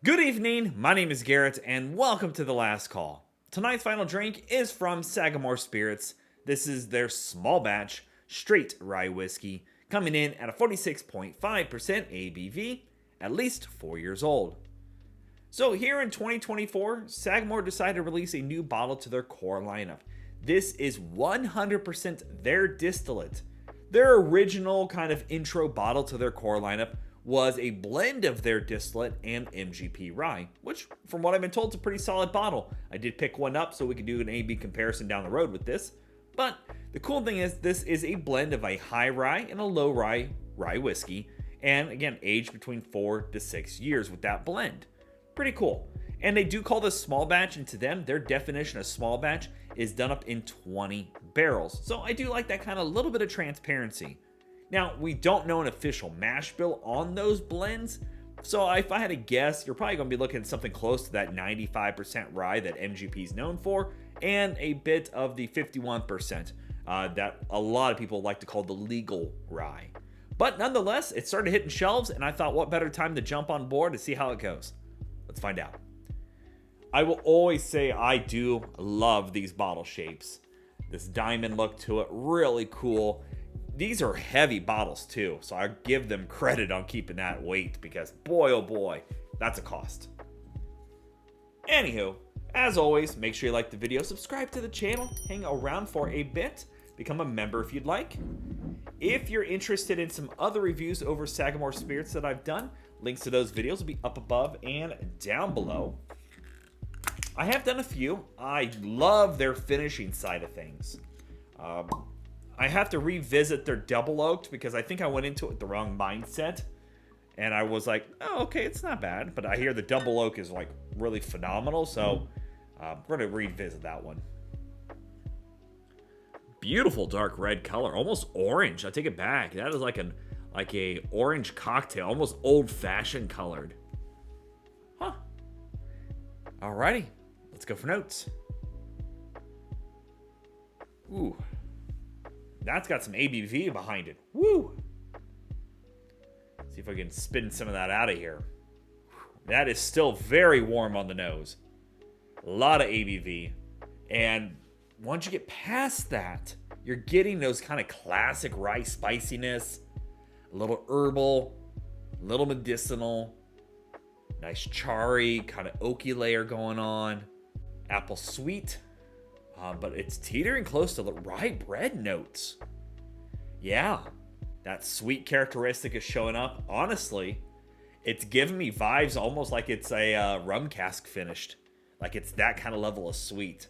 Good evening, my name is Garrett, and welcome to The Last Call. Tonight's final drink is from Sagamore Spirits. This is their small batch, straight rye whiskey, coming in at a 46.5% ABV, at least 4 years old. So here in 2024, Sagamore decided to release a new bottle to their core lineup. This is 100% their distillate. Their original kind of intro bottle to their core lineup was a blend of their distillate and MGP rye, which, from what I've been told, is a pretty solid bottle. I did pick one up so we could do an A-B comparison down the road with this. But the cool thing is this is a blend of a high rye and a low rye whiskey, and again, aged between 4 to 6 years with that blend. Pretty cool. And they do call this small batch, and to them, their definition of small batch is done up in 20 barrels. So I do like that kind of little bit of transparency. Now, we don't know an official mash bill on those blends, so if I had to guess, you're probably going to be looking at something close to that 95% rye that MGP is known for, and a bit of the 51% that a lot of people like to call the legal rye. But nonetheless, it started hitting shelves, and I thought, what better time to jump on board to see how it goes? Let's find out. I will always say I do love these bottle shapes. This diamond look to it, really cool. These are heavy bottles too, so I give them credit on keeping that weight because boy oh boy, that's a cost. Anywho, as always, make sure you like the video, subscribe to the channel, hang around for a bit, become a member if you'd like. If you're interested in some other reviews over Sagamore Spirits that I've done, links to those videos will be up above and down below. I have done a few. I love their finishing side of things. I have to revisit their double oaked because I think I went into it with the wrong mindset. And I was like, oh, okay, it's not bad. But I hear the double oak is like really phenomenal. So we're going to revisit that one. Beautiful dark red color. Almost orange. I take it back. That is like a orange cocktail. Almost old fashioned colored. Huh. Alrighty. Let's go for notes. Ooh. That's got some ABV behind it. Woo! See if I can spin some of that out of here. That is still very warm on the nose. A lot of ABV. And once you get past that, you're getting those kind of classic rye spiciness. A little herbal. A little medicinal. Nice charry, kind of oaky layer going on. Apple sweet. But it's teetering close to the rye bread notes. Yeah, that sweet characteristic is showing up. Honestly, it's giving me vibes almost like it's a rum cask finished. Like it's that kind of level of sweet.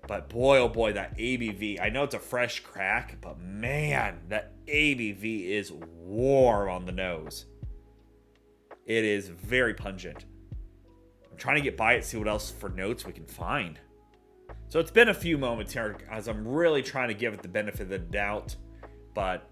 But boy, oh boy, that ABV. I know it's a fresh crack, but man, that ABV is warm on the nose. It is very pungent. I'm trying to get by it, see what else for notes we can find. So it's been a few moments here as I'm really trying to give it the benefit of the doubt. But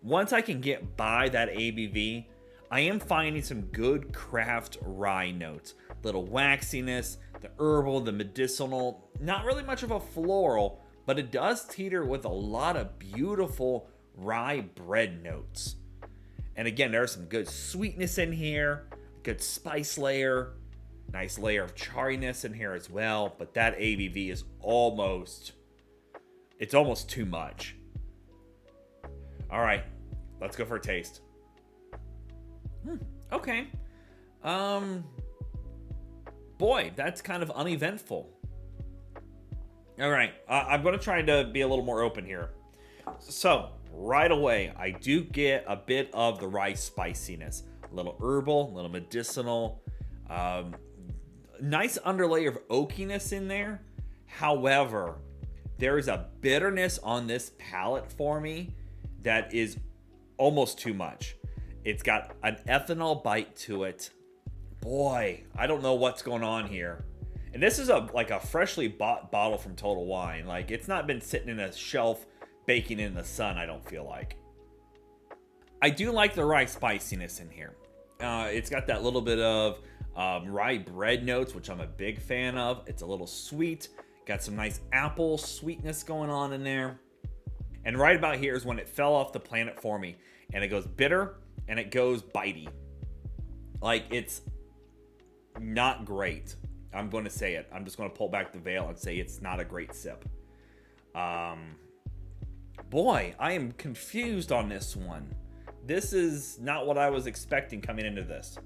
once I can get by that ABV, I am finding some good craft rye notes. Little waxiness, the herbal, the medicinal. Not really much of a floral, but it does teeter with a lot of beautiful rye bread notes. And again, there's some good sweetness in here, good spice layer. Nice layer of charriness in here as well, but that ABV is almost too much. All right, let's go for a taste. Okay. Boy, that's kind of uneventful. All right, I'm going to try to be a little more open here. So, right away, I do get a bit of the rye spiciness. A little herbal, a little medicinal, nice underlayer of oakiness in there. However, there is a bitterness on this palate for me that is almost too much. It's got an ethanol bite to it. Boy, I don't know what's going on here. And this is like a freshly bought bottle from Total Wine. Like it's not been sitting in a shelf baking in the sun, I don't feel like. I do like the rye spiciness in here. It's got that little bit of rye bread notes, which I'm a big fan of. It's a little sweet. Got some nice apple sweetness going on in there. And right about here is when it fell off the planet for me. And it goes bitter and it goes bitey. Like it's not great. I'm going to say it. I'm just going to pull back the veil and say it's not a great sip. Boy, I am confused on this one. This is not what I was expecting coming into this.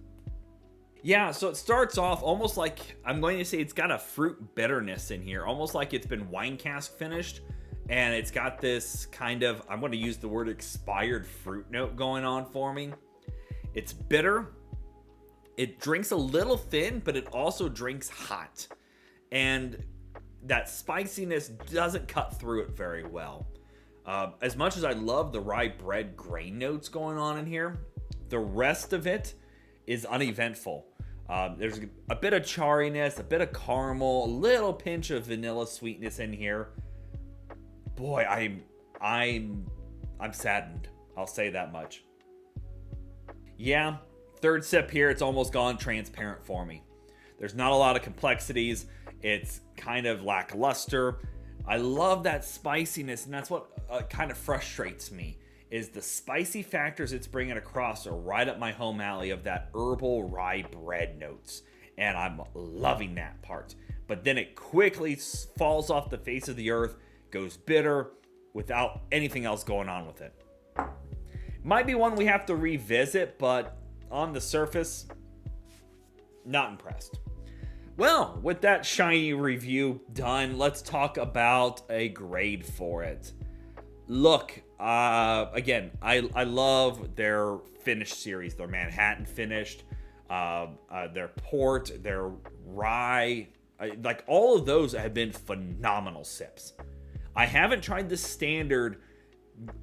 Yeah, so it starts off almost like, I'm going to say it's got a fruit bitterness in here, almost like it's been wine cask finished, and it's got this kind of, I'm going to use the word expired fruit note going on for me. It's bitter. It drinks a little thin, but it also drinks hot. And that spiciness doesn't cut through it very well. As much as I love the rye bread grain notes going on in here, the rest of it is uneventful. There's a bit of charriness, a bit of caramel, a little pinch of vanilla sweetness in here. Boy, I'm saddened. I'll say that much. Yeah, third sip here, it's almost gone transparent for me. There's not a lot of complexities. It's kind of lackluster. I love that spiciness, and that's what kind of frustrates me, is the spicy factors it's bringing across are right up my home alley of that herbal rye bread notes, and I'm loving that part. But then it quickly falls off the face of the earth, goes bitter, without anything else going on with it. Might be one we have to revisit, but on the surface, not impressed. Well, with that shiny review done, let's talk about a grade for it. Look, again, I love their finished series. Their Manhattan finished, their port, their rye, like all of those have been phenomenal sips. I haven't tried the standard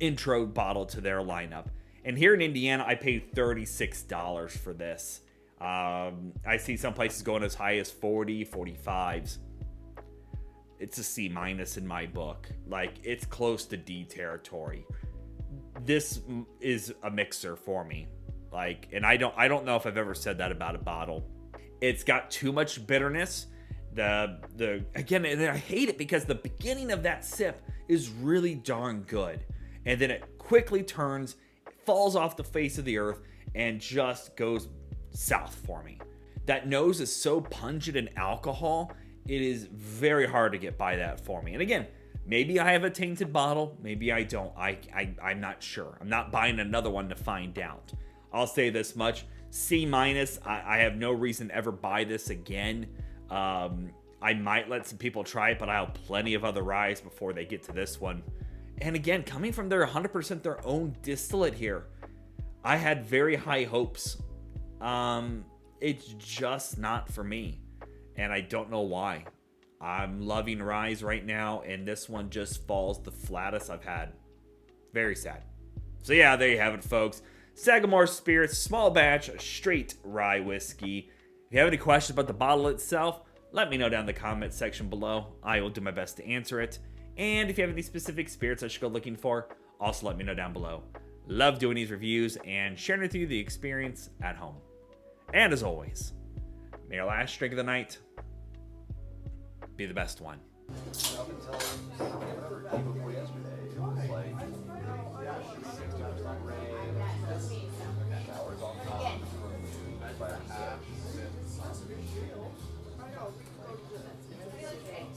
intro bottle to their lineup. And here in Indiana, I paid $36 for this. I see some places going as high as 40, 45s. It's a C- in my book. Like, it's close to D territory. This is a mixer for me. Like, and I don't know if I've ever said that about a bottle. It's got too much bitterness. Again, and I hate it because the beginning of that sip is really darn good. And then it quickly turns, falls off the face of the earth, and just goes south for me. That nose is so pungent in alcohol, it is very hard to get by that for me. And again, maybe I have a tainted bottle, maybe I don't. I'm not sure. I'm not buying another one to find out. I'll say this much, C-. I have no reason to ever buy this again. I might let some people try it, but I have plenty of other ryes before they get to this one. And again, coming from their 100% their own distillate here, I had very high hopes. It's just not for me, and I don't know why. I'm loving ryes right now, and this one just falls the flattest I've had. Very sad. So yeah, there you have it, folks. Sagamore Spirits, small batch, straight rye whiskey. If you have any questions about the bottle itself, let me know down in the comment section below. I will do my best to answer it. And if you have any specific spirits I should go looking for, also let me know down below. Love doing these reviews and sharing with you the experience at home. And as always, may your last drink of the night be the best one.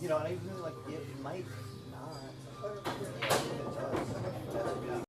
You know, and I really like it might not.